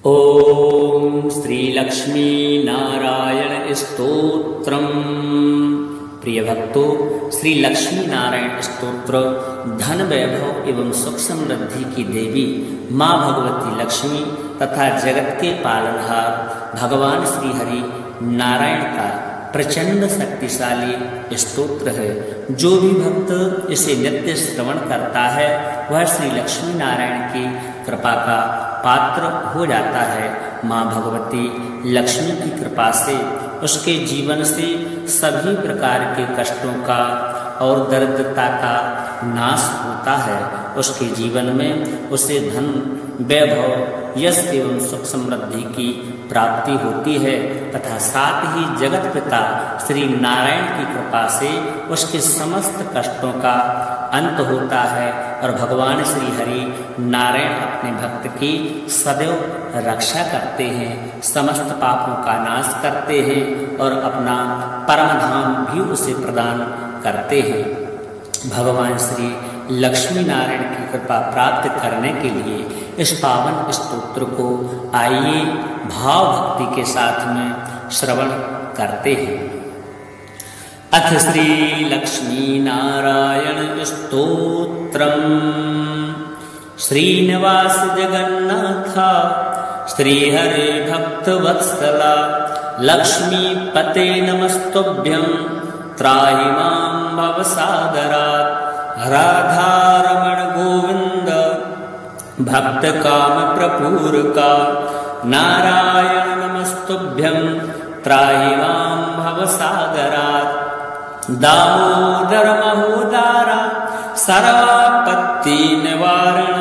ओम श्री लक्ष्मी नारायण स्तोत्रम। प्रिय भक्तों, श्री लक्ष्मी नारायण स्तोत्र धन वैभव एवं सुख समृद्धि की देवी माँ भगवती लक्ष्मी तथा जगत के पालनहार भगवान श्री हरि नारायण का प्रचंड शक्तिशाली स्तोत्र है। जो भी भक्त इसे नित्य श्रवण करता है वह श्री लक्ष्मी नारायण की कृपा का पात्र हो जाता है। माँ भगवती लक्ष्मी की कृपा से उसके जीवन से सभी प्रकार के कष्टों का और दरिद्रता का नाश होता है। उसके जीवन में उसे धन वैभव यश एवं सुख समृद्धि की प्राप्ति होती है तथा साथ ही जगत पिता श्री नारायण की कृपा से उसके समस्त कष्टों का अंत होता है और भगवान श्री हरि नारायण अपने भक्त की सदैव रक्षा करते हैं, समस्त पापों का नाश करते हैं और अपना परम धाम भी उसे प्रदान करते हैं। भगवान श्री लक्ष्मी नारायण की कृपा प्राप्त करने के लिए इस पावन स्तोत्र को आइए भाव भक्ति के साथ में श्रवण करते हैं। अथ श्री लक्ष्मी नारायण स्तोत्रम। श्रीनिवास जगन्नाथ श्रीहरे भक्त वत्सला लक्ष्मी पते नमस्तुभ्यं त्राहि मां भवसागरात्। राधारमण गोविंद भक्त काम प्रपूरका नारायण नमस्तुभ्यं त्राहि मां भवसागरात्। दामोदर महोदारा सर्वापत्ति निवारण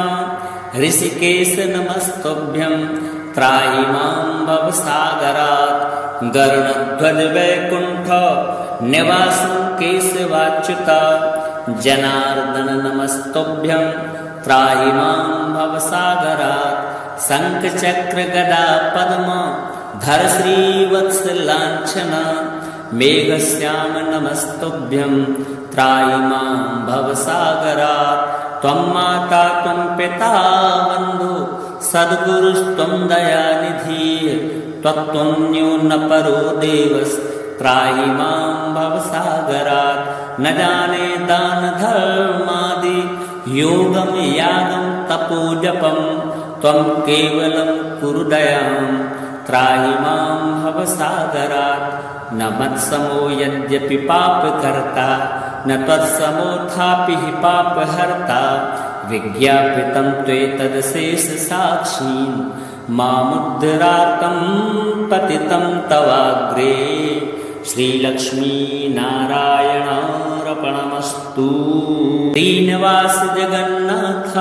ऋषिकेश नमस्तुभ्यं त्राहि मां भवसागरात्। गरुड़ध्वज वैकुंठ निवासं केशवाच्युता जनार्दन नमस्तुभ्यं त्राहि मां भवसागरात्। शंख चक्र गदा पद्म धर श्रीवत्स लांछना मेघश्याम नमस्तुभ्यं त्राहि मां भवसागरात्। त्वं माता त्वं पिता बन्धु सद्गुरुस्त्वं दयानिधि त्वत्त्वन्यो न परो देवस् त्राहि मां भवसागरात्। न जाने दान धर्मादि योगम यागम तपो जपम त्वं केवलं कुरु दयां त्राहि मां भवसागरात्। न मत्समो यद्यपि पाप कर्ता न त्वत्समोऽथापि हि पाप हर्ता विज्ञापितं त्वेतदशेष साक्षीन् मामुद्धरार्तं पतितं तवाग्रे। श्री लक्ष्मी नारायणार्पणमस्तु। श्रीनिवास जगन्नाथ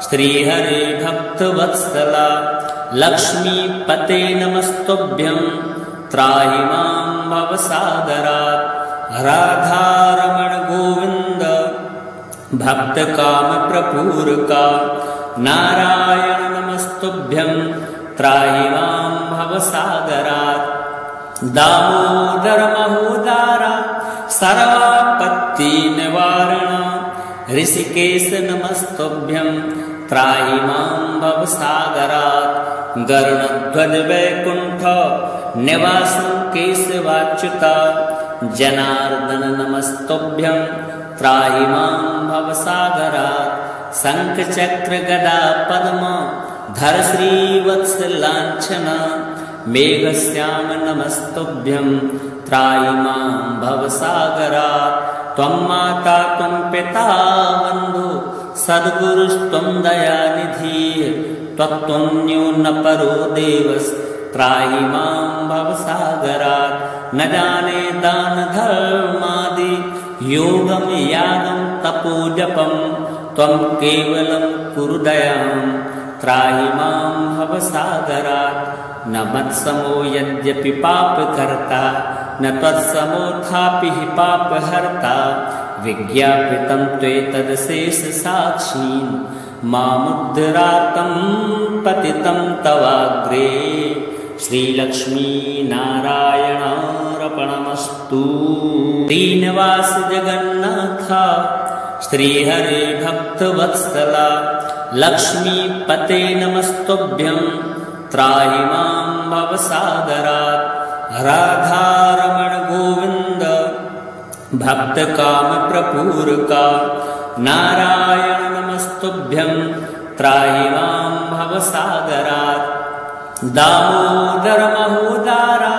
श्रीहरे भक्त वत्सला लक्ष्मी पते नमस्तुभ्यं त्राहि मां भवसागरात्। राधारमण गोविंद भक्त काम प्रपूरका नारायण नमस्तुभ्यं त्राहि मां भवसागरात्। दामोदर महोदारा सर्वापत्ति निवारण ऋषिकेश नमस्तुभ्यं त्राहि मां भवसागरात्। गरुड़ध्वज वैकुंठ निवासं केशवाच्युता जनार्दन नमस्तुभ्यं त्राहि मां भवसागरात्। शंख चक्र गदा पद्म धर श्रीवत्स लांछना मेघश्याम नमस्तुभ्यं त्राहि मां भवसागरात्। त्वं माता त्वं पिता बन्धु सद्गुरुस्त्वं दयानिधि त्वत्त्वन्यो न परो देवस् त्राहि मां भवसागरात्। न जाने दान धर्मादि योगम यागम तपो जपम त्वं केवलं कुरु दयां त्राहि मां भवसागरात्। न मत्समो यद्यपि पाप कर्ता न त्वत्समोऽथापि हि पाप हर्ता विज्ञापितं त्वेतदशेष साक्षीन् मामुद्धरार्तं पतितं तवाग्रे। श्री लक्ष्मी नारायणार्पणमस्तु। श्रीनिवास जगन्नाथ श्रीहरे भक्त वत्सला लक्ष्मी पते नमस्तुभ्यं त्राहि मां भवसागरात्। राधारमण गोविन्द भक्तकामप्रपूरका नारायण नमस्तुभ्यं त्राहि मां भवसागरात्। दामोदर महोदारा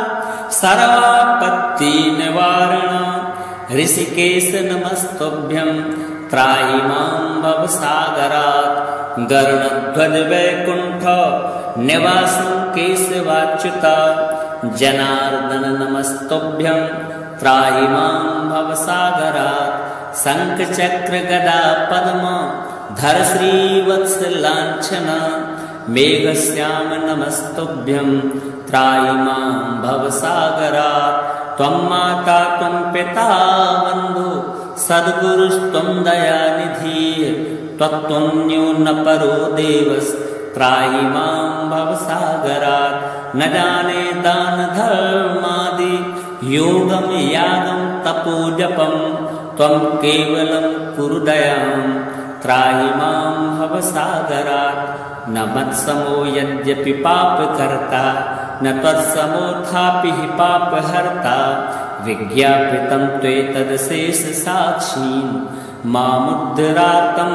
सर्वापत्तिनिवारण ऋषिकेश नमस्तुभ्यं त्राहि मां भवसागरात्। गरुडध्वज वैकुण्ठ निवासं केशवाच्युता जनार्दन नमस्तुभ्यं त्राहि मां भवसागरात्। शङ्खचक्र गदा पद्म धर श्रीवत्सलाञ्छन मेघश्याम नमस्तुभ्यं त्राहि मां भवसागरात्। त्वं माता त्वं पिता बन्धु सद्गुरुस्त्वं दयानिधि त्वत्तुल्यो न परो देवस् त्राहि मां भवसागरात्। न जाने दान धर्मादि योगं यागं तपोजपं त्वं केवलं कुरु दयां त्राहि मां भवसागरात्। न मत्समो यद्यपि पापकर्ता न त्वत्समोऽथापि हि पापहर्ता विज्ञापितं त्वेतदशेषसाक्षीन् मामुद्धरार्तं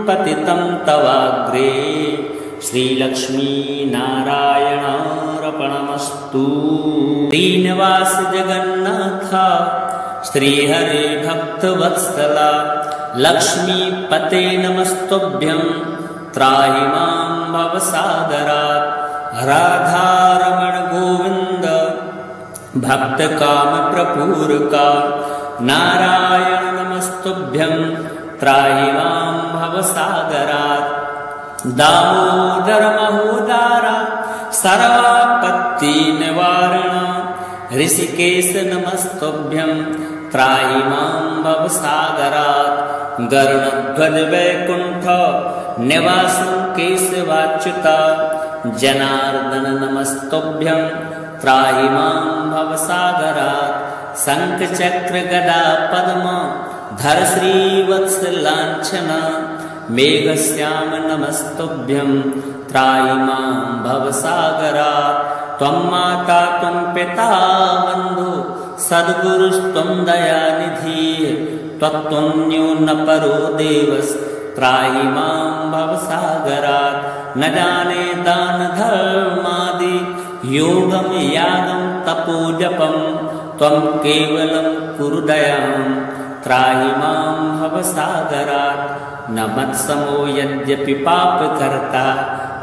पतितं तवाग्रे। श्रीलक्ष्मीनारायणार्पणमस्तु। श्रीनिवास जगन्नाथ श्रीहरे भक्तवत्सला लक्ष्मीपते नमस्तुभ्यं त्राहि मां भवसागरात्। राधारमण गोविन्द भक्तकामप्रपूरका नारायण नमस्तुभ्यं त्राहि मां भवसागरात्। दामोदर महोदारा सर्वापत्तिनिवारण ऋषिकेश नमस्तुभ्यं त्राहि मां भवसागरात्। गरुडध्वज वैकुण्ठ निवासं केशवाच्युता जनार्दन नमस्तुभ्यं त्राहि मां भवसागरात्। शङ्खचक्र गदा पद्म धर श्रीवत्सलाञ्छन मेघश्याम नमस्तुभ्यं त्राहि मां भवसागरात्। त्वं माता त्वं पिता बन्धु सद्गुरुस्त्वं दयानिधि त्वत्तुल्यो न परो देवस् त्राहि मां भवसागरात्। न जाने दान धर्मादि योगं यागं तपोजपं त्वं केवलं कुरु दयां त्राहि मां भवसागरात्। न मत्समो यद्यपि पापकर्ता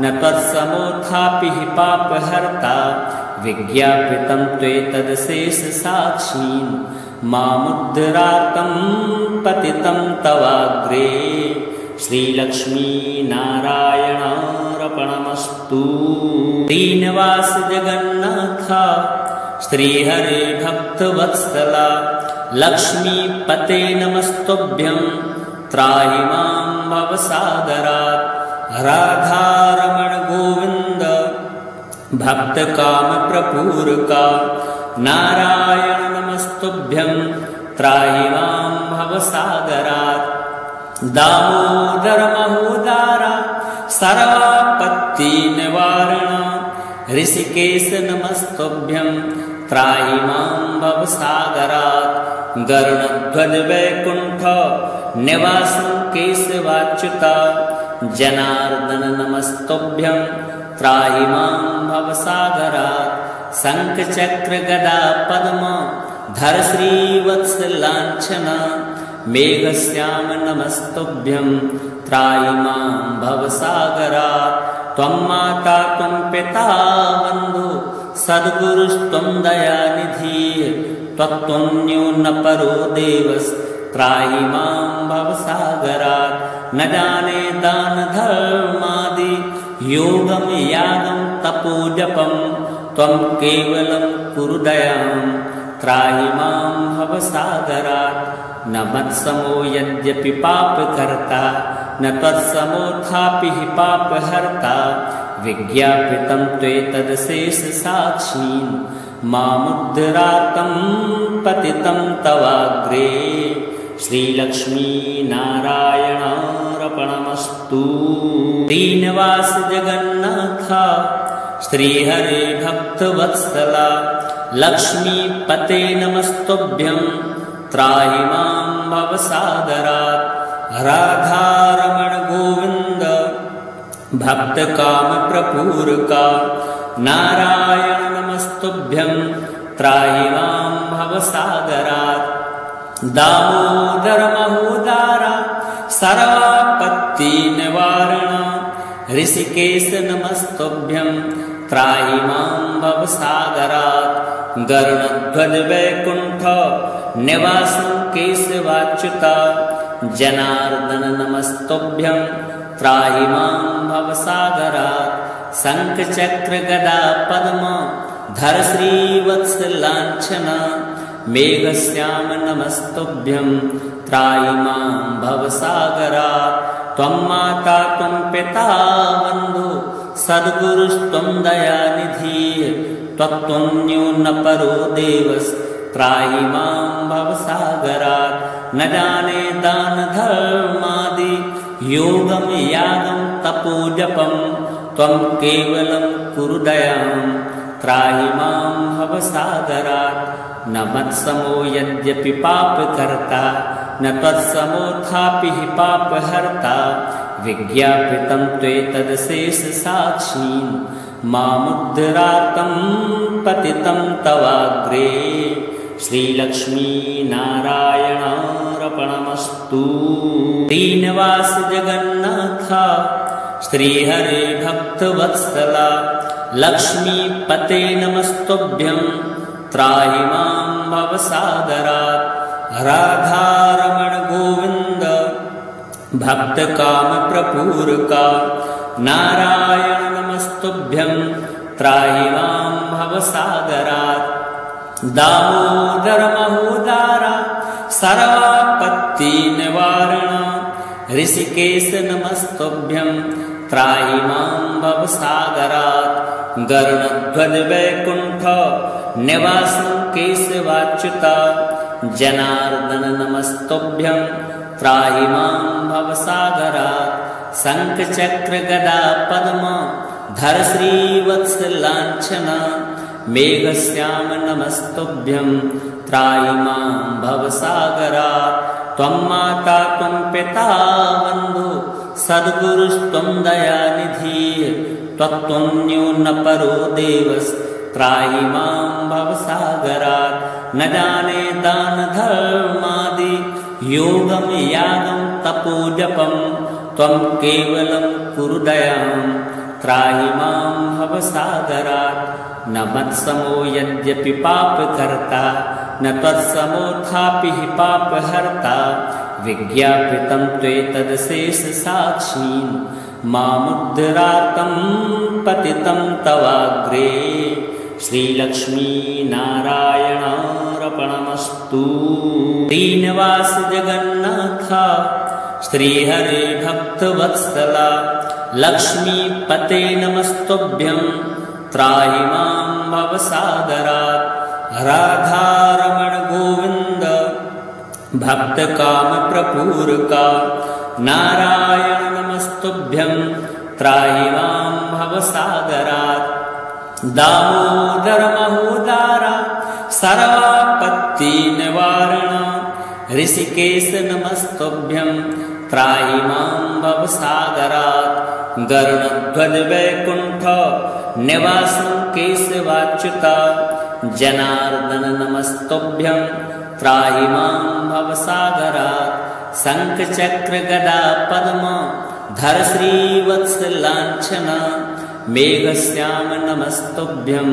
न त्वत्समोऽथापि हि पापहर्ता विज्ञापितं त्वेतदशेषसाक्षीन् मामुद्धरार्तं पतितं तवाग्रे। श्रीलक्ष्मीनारायणार्पणमस्तु। श्रीनिवास जगन्नाथ श्रीहरे भक्तवत्सला लक्ष्मीपते नमस्तुभ्यं त्राहि मां भवसागरात्। राधारमण गोविन्द भक्तकामप्रपूरका नारायण नमस्तुभ्यं त्राहि मां भवसागरात्। दामोदर महोदारा सर्वापत्तिनिवारण ऋषिकेश नमस्तुभ्यं त्राहि मां भवसागरात्। गरुडध्वज वैकुण्ठ निवासं केशवाच्युता जनार्दन नमस्तुभ्यं त्राहि मां भवसागरात्। शङ्खचक्र गदा पद्म धर श्रीवत्सलाञ्छन मेघश्याम नमस्तुभ्यं त्राहि मां भवसागरात्। त्वं माता त्वं पिता बन्धु सद्गुरुस्त्वं दयानिधि त्वत्तुल्यो न परो देवस् त्राहि मां भवसागरात्। न जाने दान धर्मादि योगं यागं तपोजपं त्वं केवलं कुरु दयां त्राहि मां भवसागरात्। न मत्समो यद्यपि पापकर्ता न त्वत्समोऽथापि हि पापहर्ता विज्ञापितं त्वेतदशेषसाक्षीन् मामुद्धरार्तं पतितं तवाग्रे। श्रीलक्ष्मीनारायणार्पणमस्तु। श्रीनिवास जगन्नाथ श्रीहरे भक्तवत्सला लक्ष्मीपते नमस्तुभ्यं त्राहि मां भवसागरात् राधारमण गोविन्द भक्तकामप्रपूरका नारायण नमस्तुभ्यं त्राहि मां भवसागरात् दामोदर महोदारा सर्वापत्तिनिवारण ऋषिकेश नमस्तुभ्यं त्राहि मां भवसागरात् गरुडध्वज वैकुण्ठ निवासं केशवाच्युता जनार्दन नमस्तुभ्यं त्राहि मां भवसागरात् शङ्खचक्र गदा पद्म धर श्रीवत्सलाञ्छन मेघश्याम नमस्तुभ्यं त्राहि मां भवसागरात् त्वं माता त्वं पिता बन्धु सद्गुरुस्त्वं दयानिधि त्वत्त्वन्यो न परो देवस् त्राहि मां भवसागरात् न जाने दान धर्मादि योगं यागं तपोजपं त्वं केवलं कुरु दयां त्राहि मां भवसागरात् न मत्समो यद्यपि पापकर्ता न त्वत्समोऽथापि हि पापहर्ता विज्ञापितं त्वेतदशेषसाक्षीन् मामुद्धरार्तं पतितं तवाग्रे श्रीलक्ष्मीनारायणार्पणमस्तु। श्रीनिवास जगन्नाथ श्रीहरे भक्तवत्सला लक्ष्मीपते नमस्तुभ्यं त्राहि मां भवसागरात् राधारमण गोविन्द भक्तकामप्रपूरका नारायण नमस्तुभ्यं त्राहि मां भवसागरात् दामोदर महोदारा सर्वापत्तिनिवारण ऋषिकेश नमस्तुभ्यं त्राहि मां भवसागरात् गरुडध्वज वैकुण्ठ निवासं केशवाच्युता जनार्दन नमस्तुभ्यं त्राहि मां भवसागरात् शङ्खचक्र गदा पद्म धर श्रीवत्सलाञ्छन मेघश्याम नमस्तुभ्यं त्राहि मां भवसागरात् त्वं माता त्वं पिता बन्धु सद्गुरुस्त्वं दयानिधि त्वत्त्वन्यो न परो देवस् त्राहि मां भवसागरात् न जाने दान धर्मादि योगं यागं तपोजपं त्वं केवलं कुरु दयां त्राहि मां भवसागरात् न मत्समो यद्यपि पापकर्ता न त्वत्समोऽथापि हि पापहर्ता विज्ञापितं त्वेतदशेषसाक्षीन् मामुद्धरार्तं पतितं तवाग्रे श्रीलक्ष्मीनारायणार्पणमस्तु। श्रीनिवास जगन्नाथ श्रीहरे भक्तवत्सला लक्ष्मीपते नमस्तुभ्यं त्राहि मां भवसागरात् राधारमण गोविन्द भक्तकामप्रपूरका नारायण नमस्तुभ्यं त्राहि मां भवसागरात् दामोदर महोदारा सर्वापत्तिनिवारण ऋषिकेश नमस्तुभ्यं त्राहि मां भवसागरात् गरुडध्वज वैकुण्ठ निवासं केशवाच्युता जनार्दन नमस्तुभ्यं त्राहि मां भवसागरात् शङ्खचक्र गदा पद्म धर श्रीवत्सलाञ्छन मेघश्याम नमस्तुभ्यं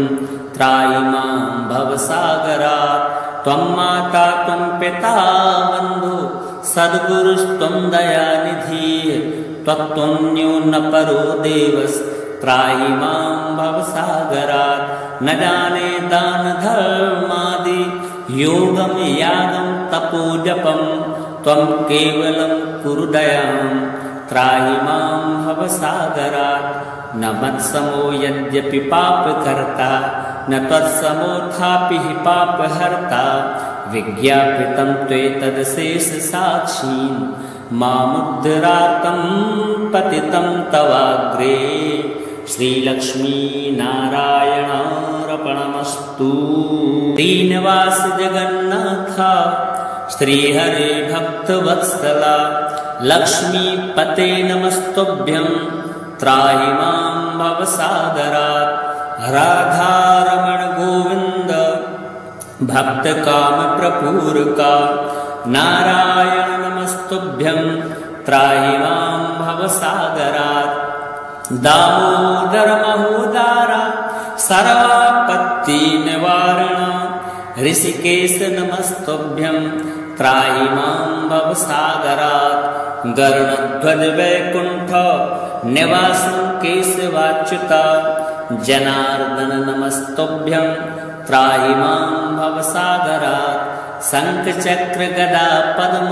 त्राहि मां भवसागरात् त्वं माता त्वं पिता बन्धु सद्गुरुस्त्वं दयानिधि त्वत्त्वन्यो न परो देवस् त्राहि मां भवसागरात् न जाने दान धर्मादि योगं यागं तपोजपं त्वं केवलं कुरु दयां त्राहि मां भवसागरात् न मत्समो यद्यपि पापकर्ता न त्वत्समोऽथापि हि पापहर्ता विज्ञापितं त्वेतदशेषसाक्षीन् मामुद्धरार्तं पतितं तवाग्रे श्रीलक्ष्मीनारायणार्पणमस्तु। श्रीनिवास जगन्नाथ श्रीहरे भक्तवत्सला लक्ष्मीपते नमस्तुभ्यं त्राहि मां भवसागरात्। राधारमण गोविन्द भक्तकामप्रपूरका नारायण नमस्तुभ्यं त्राहि मां भवसागरात्। दामोदर महोदार सर्वापत्तिनिवारण ऋषिकेश नमस्तुभ्यं त्राहि मां भवसागरात्। गरुडध्वज वैकुण्ठ निवासं केशवाच्युता जनार्दन नमस्तुभ्यं त्राहि मां भवसागरात्। शङ्खचक्र गदा पद्म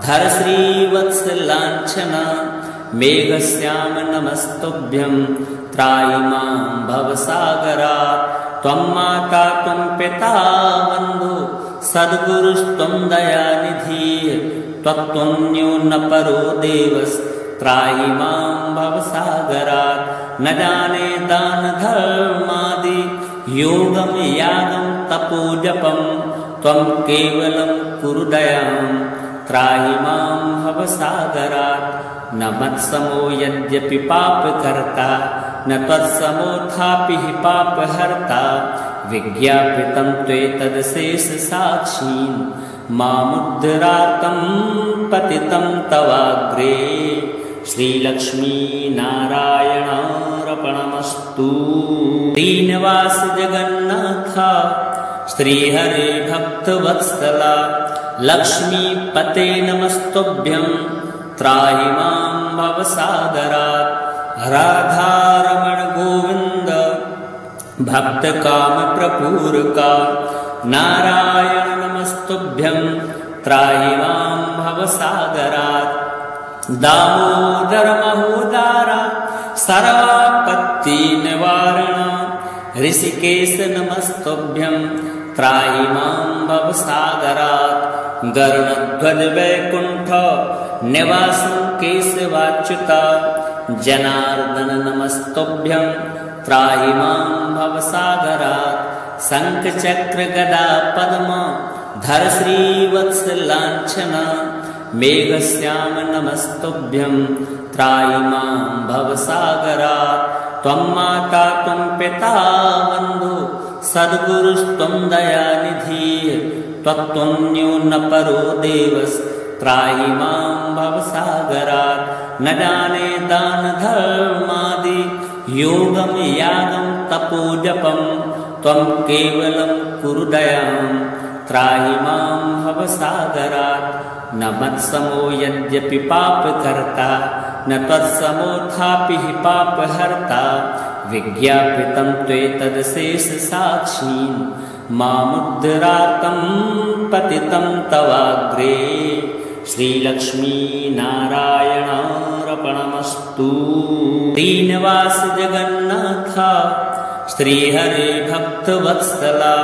धर श्रीवत्सलाञ्छन मेघश्याम नमस्तुभ्यं त्राहि मां भवसागरात्। त्वं माता त्वं पिता बन्धु सद्गुरुस्त्वं दयानिधिः त्वत्त्वन्यो न परो देवस् त्राहि मां भवसागरात्। न जाने दान धर्मादि योगं यागं तपोजपं त्वं केवलं कुरु दयां त्राहि मां भवसागरात्। न मत्समो यद्यपि पापकर्ता न त्वत्समोऽथापि हि पापहर्ता विज्ञापितं त्वेतदशेषसाक्षीन् मामुद्धरार्तं पतितं तवाग्रे। श्रीलक्ष्मीनारायणार्पणमस्तु। श्रीनिवास जगन्नाथ श्रीहरे भक्तवत्सला लक्ष्मीपते नमस्तुभ्यं त्राहि मां भवसागरात्। राधारमण गोविन्द भक्तकामप्रपूरका नारायण नमस्तुभ्यं त्राहि मां भवसागरात्। दामोदर महोदार सर्वापत्तिनिवारण ऋषिकेश नमस्तुभ्यं त्राहि मां भवसागरात्। गरुडध्वज वैकुण्ठ निवासं केशवाच्युता जनार्दन नमस्तुभ्यं त्राहि मां भवसागरात्। शङ्खचक्र गदा पद्म धर श्रीवत्सलाञ्छन मेघश्याम नमस्तुभ्यं त्राहि मां भवसागरात्। त्वं माता त्वं पिता बन्धु सद्गुरुस्त्वं दयानिधिः त्वत्त्वन्यो न परो देवस् त्राहि मां भवसागरात्। न जाने दान धर्मादि योगं यागं तपोजपं त्वं केवलं कुरु दयां त्राहि मां भवसागरात्। न मत्समो यद्यपि पापकर्ता न त्वत्समोऽथापि हि पापहर्ता विज्ञापितं त्वेतदशेषसाक्षीन् मामुद्धरार्तं पतितं तवाग्रे। श्रीलक्ष्मीनारायणार्पणमस्तु। श्रीनिवास जगन्नाथ श्रीहरे भक्तवत्सला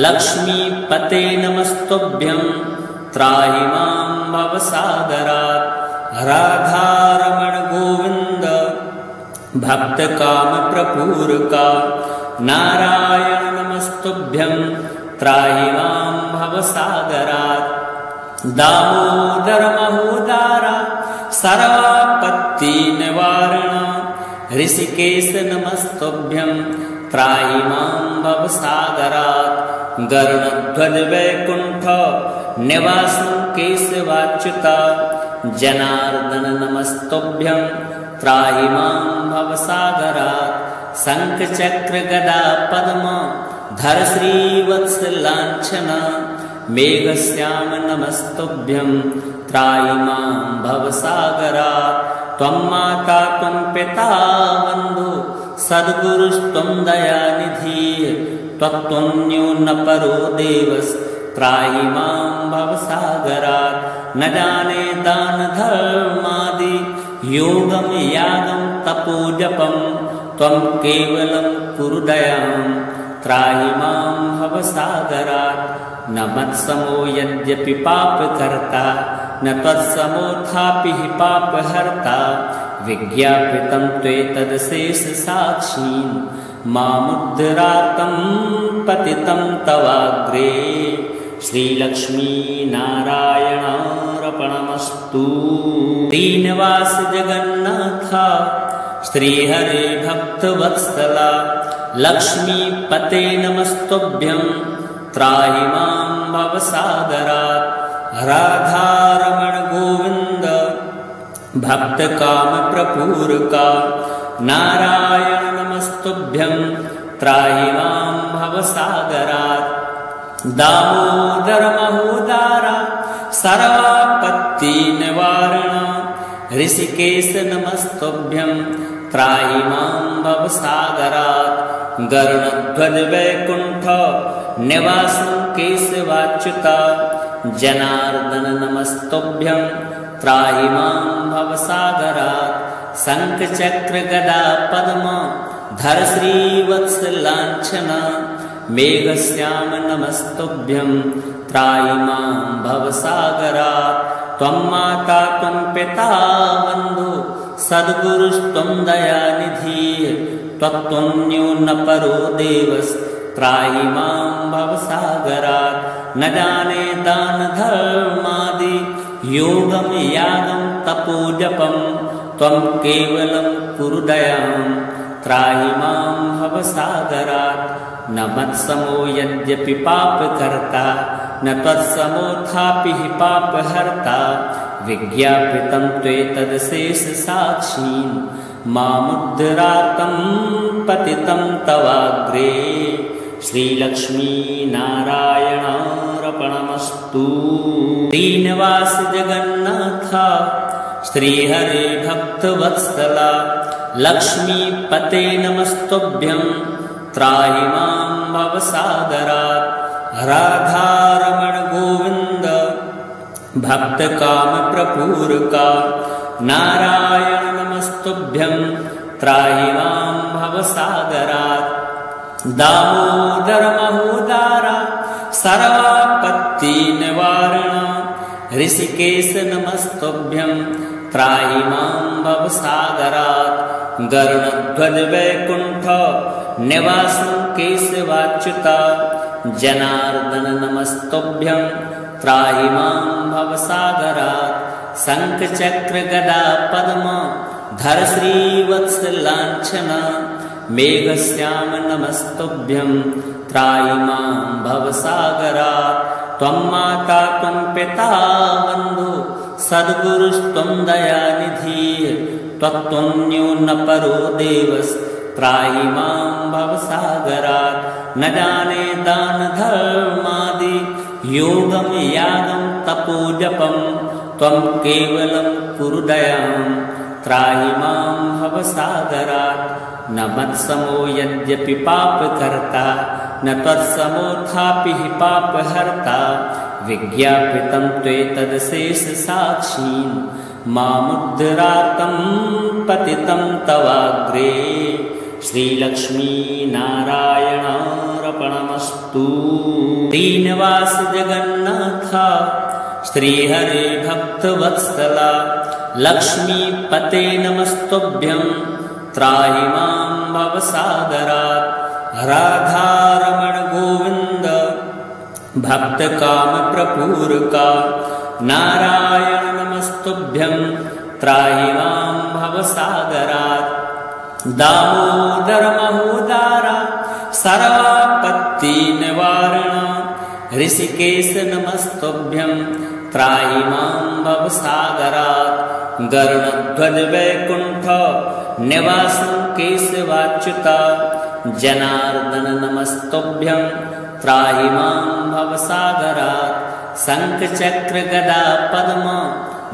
लक्ष्मीपते नमस्तुभ्यं त्राहि मां भवसागरात्। राधारमण गोविन्द भक्तकामप्रपूरका नारायण नमस्तुभ्यं त्राहि मां भवसागरात्। दामोदर महोदार सर्वापत्तिनिवारण ऋषिकेश नमस्तुभ्यं त्राहि मां भवसागरात्। गरुडध्वज वैकुण्ठ निवासं केशवाच्युता जनार्दन नमस्तुभ्यं त्राहि मां भवसागरात्। शङ्खचक्र गदा पद्म धर श्रीवत्सलाञ्छन मेघश्याम नमस्तुभ्यं त्राहि मां भवसागरात्। त्वं माता त्वं पिता बन्धु सद्गुरुस्त्वं दयानिधिः त्वत्त्वन्यो न परो देवस् त्राहि मां भवसागरात्। न जाने दान धर्मादि योगं यागं तपोजपं त्वं केवलं कुरु दयां त्राहि मां भवसागरात्। न मत्समो यद्यपि पापकर्ता न त्वत्समोऽथापि हि पापहर्ता विज्ञापितं त्वेतदशेषसाक्षीन् मामुद्धरार्तं पतितं तवाग्रे श्रीलक्ष्मीनारायणार्पणमस्तु। श्रीनिवास जगन्नाथ श्रीहरे भक्तवत्सला लक्ष्मीपते नमस्तुभ्यं त्राहि मां भवसागरात्। राधारमण गोविन्द भक्तकामप्रपूरका नारायण नमस्तुभ्यं त्राहि मां भवसागरात्। दामोदर महोदारा सर्वापत्तिनिवारण ऋषिकेश नमस्तुभ्यं त्राहि मां भवसागरात्। गरुडध्वज वैकुण्ठ निवासं केशवाच्युता जनार्दन नमस्तुभ्यं त्राहि मां भवसागरात्। शङ्खचक्र गदा पद्म धर श्रीवत्सलाञ्छन मेघश्याम नमस्तुभ्यं त्राहि मां भवसागरात्। त्वं माता त्वं पिता बन्धु सद्गुरुस्त्वं दयानिधिः त्वत्त्वन्यो न परो देवस्त्राहि मां भवसागरात्। न जाने दान धर्मादि योगं यागं तपोजपं त्वं केवलं कुरु दयां त्राहि मां भवसागरात्। न मत्समो यद्यपि पापकर्ता न त्वत्समोऽथापि हि पापहर्ता विज्ञापितं त्वेतदशेषसाक्षीन् मामुद्धरार्तं पतितं तवाग्रे श्रीलक्ष्मीनारायणार्पणमस्तु। श्रीनिवास जगन्नाथ श्रीहरे भक्तवत्सला लक्ष्मीपते नमस्तुभ्यं त्राहि मां भवसागरात्। राधारमण गोविन्द भक्तकामप्रपूरका नारायण नमस्तुभ्यं त्राहि मां भवसागरात्। दामोदर महोदारा सर्वापत्तिनिवारण ऋषिकेश नमस्तुभ्यं त्राहि मां भवसागरात्। गरुडध्वज वैकुण्ठ निवासं केशवाच्युता जनार्दन नमस्तुभ्यं त्राहि मां भवसागरात्। शङ्खचक्र गदा पद्म धर श्रीवत्सलाञ्छन मेघश्याम नमस्तुभ्यं त्राहि मां भवसागरात्। त्वं माता त्वं पिता बन्धु सद्गुरुस्त्वं दयानिधिः त्वत्त्वन्यो न परो देवस्त्राहि मां भवसागरात्। न जाने दान धर्मादि योगं यागं तपोजपं त्वं केवलं कुरु दयां त्राहि मां भवसागरात्। न मत्समो यद्यपि पापकर्ता न त्वत्समोऽथापि हि पापहर्ता विज्ञापितं त्वेतदशेषसाक्षीन् मामुद्धरार्तं पतितं तवाग्रे श्रीलक्ष्मीनारायणार्पणमस्तु। श्रीनिवास जगन्नाथ श्रीहरे भक्तवत्सला लक्ष्मीपते नमस्तुभ्यं त्राहि मां भवसागरात्। राधारमण गोविन्द भक्तकामप्रपूरका नारायण नमस्तुभ्यं त्राहि मां भवसागरात्। दामोदर महोदारा सर्वापत्तिनिवारण ऋषिकेश नमस्तुभ्यं त्राहि मां भवसागरात्। गरुडध्वज वैकुण्ठ निवासं केशवाच्युता जनार्दन नमस्तुभ्यं त्राहि मां भवसागरात्। शङ्खचक्र गदा पद्म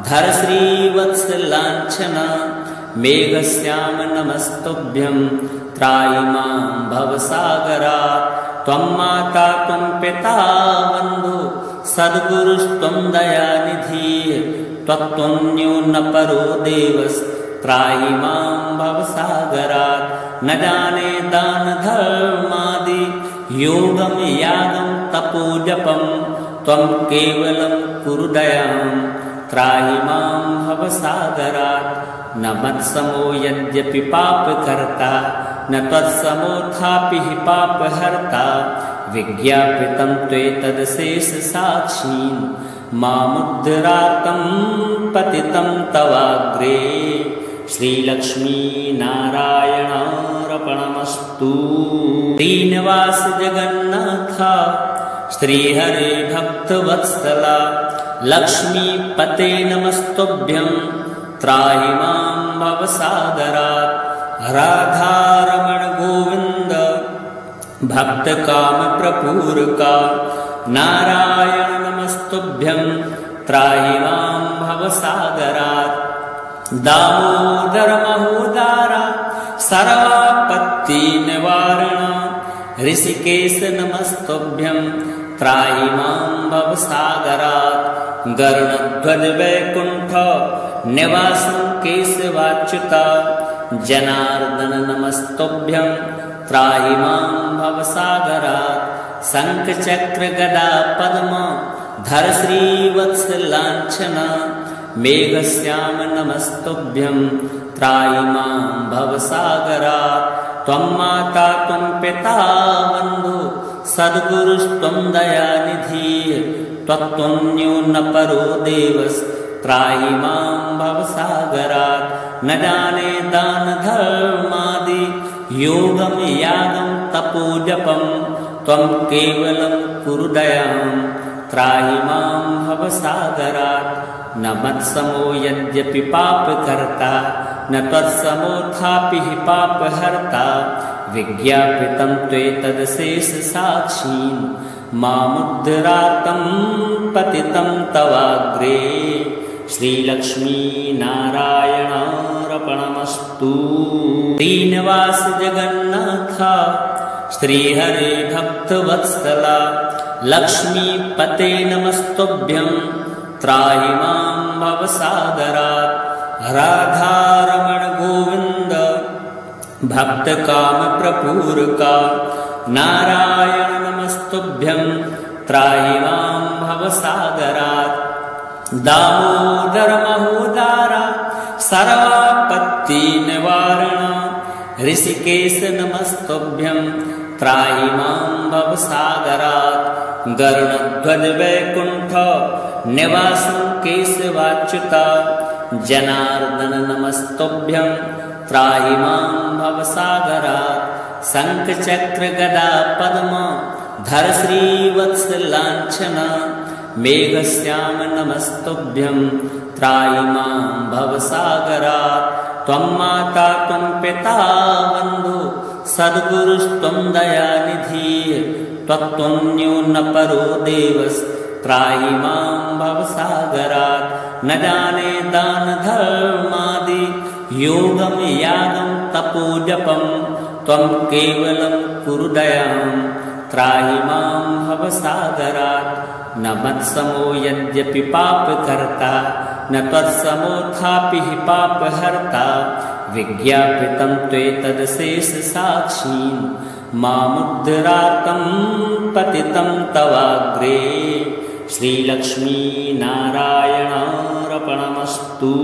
धर श्रीवत्सलाञ्छन मेघश्याम नमस्तुभ्यं त्राहि मां भवसागरात्। त्वं माता त्वं पिता बन्धु सद्गुरुस्त्वं दयानिधिः त्वत्त्वन्यो न परो देवस्त्राहि मां भवसागरात्। न जाने दान धर्मादि योगं यागं तपोजपं त्वं केवलं कुरु दयां त्राहि मां भवसागरात्। न मत्समो यद्यपि पापकर्ता न त्वत्समोऽथापि हि पापहर्ता। विज्ञापितं त्वेतदशेषसाक्षीन् मामुद्धरार्तं पतितं तवाग्रे। श्रीलक्ष्मीनारायणार्पणमस्तु। श्रीनिवास जगन्नाथ श्रीहरे भक्तवत्सला लक्ष्मीपते नमस्तुभ्यं त्राहि मां भवसागरात्। राधारमण गोविन्द भक्तकामप्रपूरका नारायण नमस्तुभ्यं त्राहि मां भवसागरात्। दामोदर महोदारा सर्वापत्तिनिवारण ऋषिकेश नमस्तुभ्यं त्राहि मां भवसागरात्। गरुडध्वज वैकुण्ठ निवासं केशवाच्युता जनार्दन नमस्तुभ्यं त्राहि मां भवसागरात्। शङ्खचक्र गदा पद्म धर श्रीवत्सलाञ्छन मेघश्याम नमस्तुभ्यं त्राहि मां भवसागरात्। त्वं माता त्वं पिता बन्धु सद्गुरुस्त्वं दयानिधिः। त्वत्तुल्यो न परो देवस्त्राहि मां भवसागरात्। न जाने दान धर्मादि योगं यागं तपोजपं त्वं केवलं कुरु दयां त्राहि मां भवसागरात्। न मत्समो यद्यपि पापकर्ता न त्वत्समोऽथापि हि पापहर्ता। विज्ञापितं त्वेतदशेषसाक्षीन् मामुद्धरार्तं पतितं तवाग्रे। श्रीलक्ष्मीनारायणार्पणमस्तु। श्रीनिवास जगन्नाथ श्रीहरे भक्तवत्सला लक्ष्मीपते नमस्तुभ्यं त्राहि मां भवसागरात्। राधारमण गोविन्द भक्तकामप्रपूरका नारायण नमस्तुभ्यं त्राहि मां भवसागरात्। दामोदर महोदारा सर्वापत्तिनिवारण ऋषिकेश नमस्तुभ्यं त्राहि मां भवसागरात्। गरुडध्वज वैकुण्ठ निवासं केशवाच्युता जनार्दन नमस्तुभ्यं त्राहि मां भवसागरात्। शङ्खचक्र गदा पद्म धर श्रीवत्सलाञ्छन मेघश्याम नमस्तुभ्यं त्राहि मां भवसागरात्। त्वं माता त्वं पिता बन्धु सद्गुरुस्त्वं दयानिधिः। त्वत्तुल्यो न परो देवस्त्राहि मां भवसागरात्। न जाने दान धर्मादि योगं यागं तपोजपं त्वं केवलं कुरु दयां त्राहि मां भवसागरात्। न मत्समो यद्यपि पापकर्ता न त्वत्समोऽथापि हि पापहर्ता। विज्ञापितं त्वेतदशेषसाक्षीन् मामुद्धरार्तं पतितं तवाग्रे। श्रीलक्ष्मीनारायणार्पणमस्तु।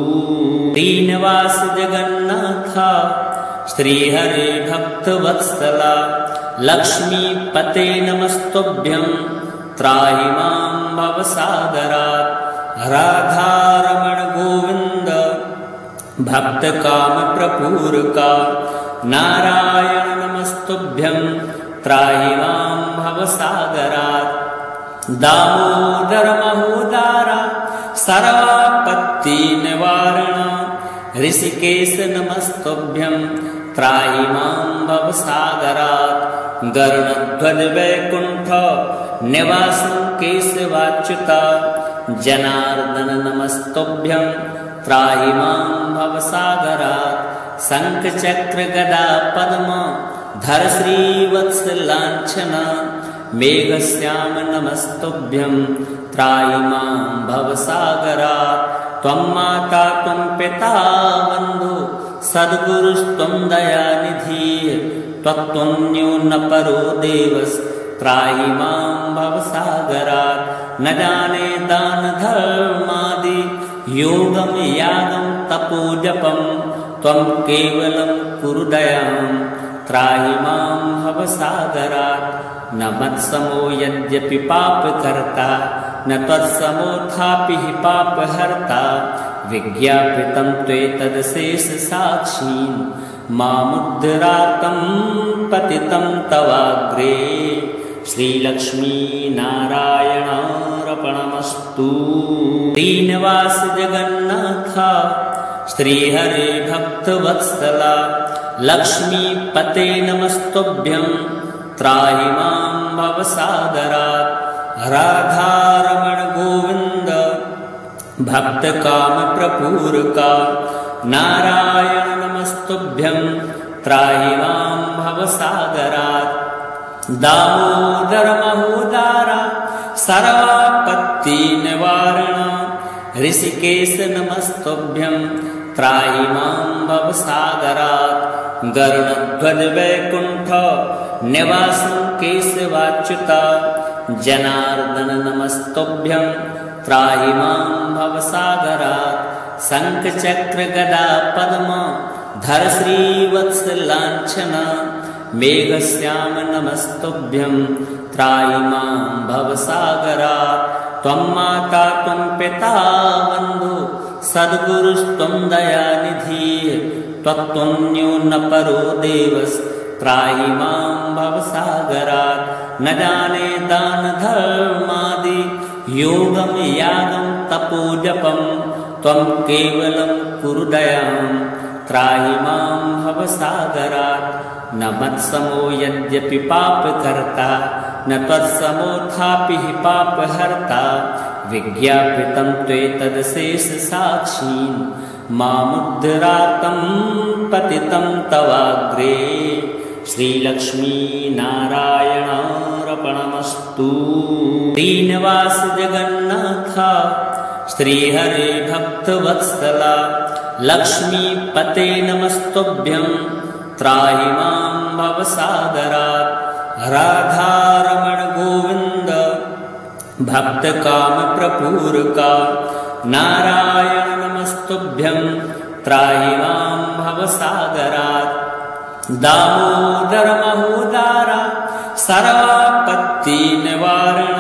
श्रीनिवास जगन्नाथ श्रीहरे भक्तवत्सला लक्ष्मीपते नमस्तुभ्यं त्राहि मां भवसागरात्। राधारमण गोविन्द भक्तकामप्रपूरका नारायण नमस्तुभ्यं त्राहि मां भवसागरात्। दामोदर महोदारा सर्वापत्तिनिवारण ऋषिकेश नमस्तुभ्यं त्राहि मां भवसागरात्। गरुडध्वज वैकुण्ठ निवासं केशवाच्युता जनार्दन नमस्तुभ्यं त्राहि मां भवसागरात्। शङ्खचक्र गदा पद्म धर श्रीवत्सलाञ्छन मेघश्याम नमस्तुभ्यं त्राहि मां भवसागरात्। त्वं माता त्वं पिता बन्धु सद्गुरुस्त्वं दयानिधिः। त्वत्तुल्यो न परो देवस्त्राहि मां भवसागरात्। न जाने दान धर्मादि योगं यागं तपोजपं त्वं केवलं कुरु दयां त्राहि मां भवसागरात् न मत्समो यद्यपि पापकर्ता न त्वत्समोऽथापि हि पापहर्ता विज्ञापितं त्वेतदशेषसाक्षीन् मामुद्धरार्तं पतितं तवाग्रे श्रीलक्ष्मीनारायणार्पणमस्तु। श्रीनिवास जगन्नाथ श्रीहरे भक्तवत्सला लक्ष्मीपते नमस्तुभ्यं त्राहि मां भवसागरात् राधारमण गोविन्द भक्तकामप्रपूरका नारायण नमस्तुभ्यं त्राहि मां भवसागरात् दामोदर महोदारा सर्वापत्तिनिवारण ऋषिकेश नमस्तुभ्यं त्राहि मां भवसागरात् गरुडध्वज वैकुण्ठ निवासं केशवाच्युता जनार्दन नमस्तुभ्यं त्राहि मां भवसागरात् शङ्खचक्र गदा पद्म धर श्रीवत्सलाञ्छन मेघश्याम नमस्तुभ्यं त्राहि मां भवसागरात् त्वं माता त्वं पिता बन्धु सद्गुरुस्त्वं दयानिधिः त्वत्तुल्यो न परो देवस्त्राहि मां भवसागरात् न जाने दान धर्मादि योगं यागं तपोजपं त्वं केवलं कुरु दयां त्राहि मां भवसागरात् न मत्समो यद्यपि पापकर्ता न त्वत्समोऽथापि हि पापहर्ता विज्ञापितं त्वेतदशेषसाक्षीन् मामुद्धरार्तं पतितं तवाग्रे श्रीलक्ष्मीनारायणार्पणमस्तु। श्रीनिवास जगन्नाथ श्रीहरे भक्तवत्सला लक्ष्मीपते नमस्तुभ्यं त्राहि मां भवसागरात् राधारमण गोविन्द भक्तकामप्रपूरका नारायण नमस्तुभ्यं त्राहि मां भवसागरात् दामोदर महोदारा सर्वापत्तिनिवारण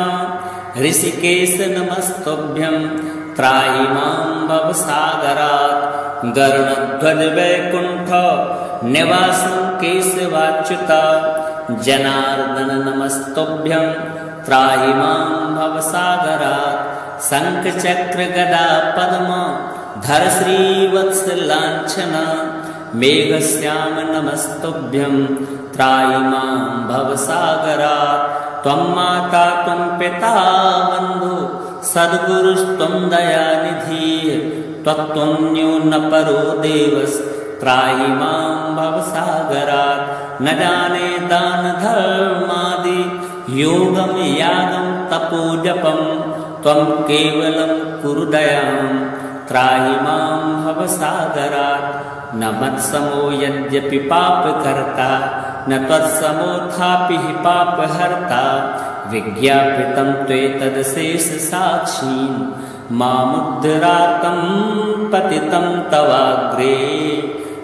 ऋषिकेश नमस्तुभ्यं त्राहि मां भवसागरात् गरुडध्वज वैकुण्ठ निवासं केशवाच्युता जनार्दन नमस्तुभ्यं त्राहि मां भवसागरात् शङ्खचक्र गदा पद्म धर श्रीवत्सलाञ्छन मेघश्याम नमस्तुभ्यं त्राहि मां भवसागरात् त्वं माता त्वं पिता बन्धु सद्गुरुस्त्वं दयानिधिः त्वत्तुल्यो न परो देवस्त्राहि मां भवसागरात् न जाने दान धर्मादि योगं यागं तपोजपं त्वं केवलं कुरु दयां त्राहि मां भवसागरात् न मत्समो यद्यपि पापकर्ता न त्वत्समोऽथापि हि पापहर्ता विज्ञापितं त्वेतदशेषसाक्षीन् मामुद्धरार्तं पतितं तवाग्रे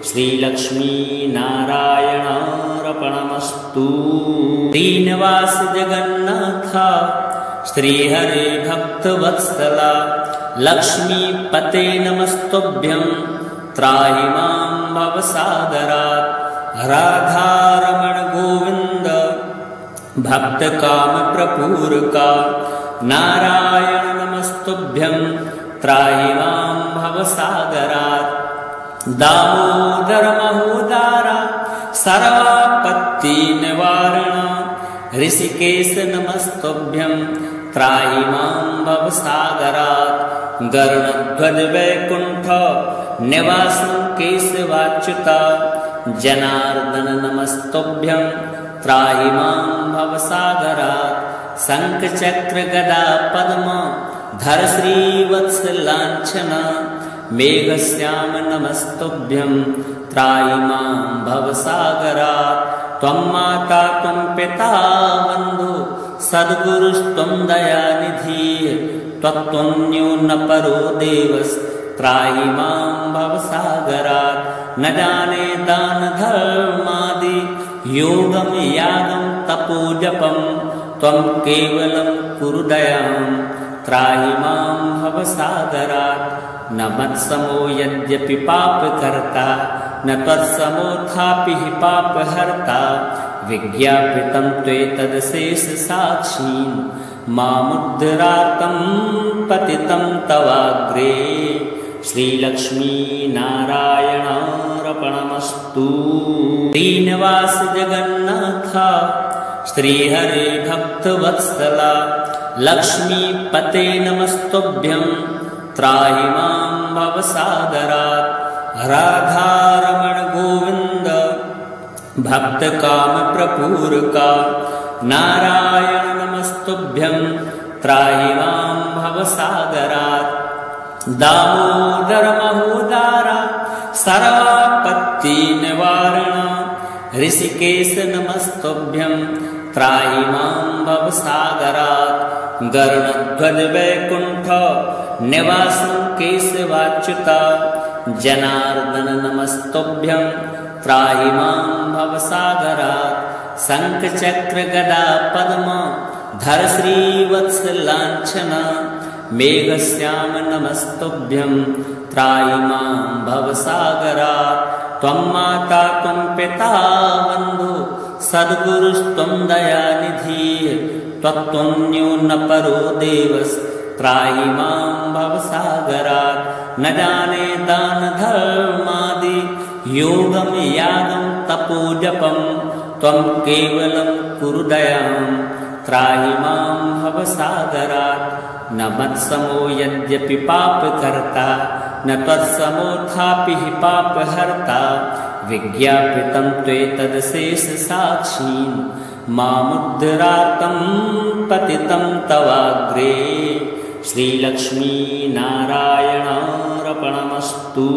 श्रीलक्ष्मीनारायणार्पणमस्तु। श्रीनिवास जगन्नाथ श्रीहरे भक्तवत्सला लक्ष्मीपते नमस्तुभ्यं त्राहि मां भवसागरात् राधारमण गोविन्द भक्तकामप्रपूरका नारायण नमस्तुभ्यं त्राहि मां भवसागरात् दामोदर महोदारा सर्वापत्तिनिवारण ऋषिकेश नमस्तुभ्यं त्राहि मां भवसागरात् गरुडध्वज वैकुण्ठ निवासं केशवाच्युता जनार्दन नमस्तुभ्यं त्राहि मां भवसागरात् शङ्खचक्र गदा पद्म धर श्रीवत्सलाञ्छन मेघश्याम नमस्तुभ्यं त्राहि मां भवसागरात् त्वं माता त्वं पिता बन्धु सद्गुरुस्त्वं दयानिधिः त्वत्त्वन्यो न परो देवस्त्राहि मां भवसागरात् न जाने दानधर्मादि योगं यागं तपोजपं त्वं केवलं कुरु दयां त्राहि मां भवसागरात् न मत्समो यद्यपि पापकर्ता न त्वत्समोऽथापि हि पापहर्ता विज्ञापितं त्वेतदशेषसाक्षीन् मामुद्धरार्तं पतितं तवाग्रे श्रीलक्ष्मीनारायणार्पणमस्तु। श्रीनिवास जगन्नाथ श्रीहरे भक्तवत्सला लक्ष्मीपते नमस्तुभ्यं त्राहि मां भवसागरात् राधारमण गोविन्द भक्तकामप्रपूरका नारायण नमस्तुभ्यं त्राहि मां भवसागरात् दामोदर महोदार सर्वापत्तिनिवारण ऋषिकेश नमस्तुभ्यं त्राहि मां भवसागरात् गरुडध्वज वैकुण्ठ निवासं केशवाच्युता जनार्दन नमस्तुभ्यं त्राहि मां भवसागरात् शङ्खचक्र गदा पद्म धर श्रीवत्सलाञ्छना मेघश्याम नमस्तुभ्यं त्राहि मां भवसागरात् त्वं माता त्वं पिता बन्धु सद्गुरुस्त्वं दयानिधिः त्वत्त्वन्यो न परो देवस्त्राहि मां भवसागरात् न जाने दानधर्मादि योगं यागं तपोजपं त्वं केवलं कुरु दयां त्राहि मां भवसागरात् न मत्समो यद्यपि पापकर्ता न त्वत्समोऽथापि हि पापहर्ता विज्ञापितं त्वेतदशेषसाक्षीन् मामुद्धरार्तं पतितं तवाग्रे श्रीलक्ष्मीनारायणार्पणमस्तु।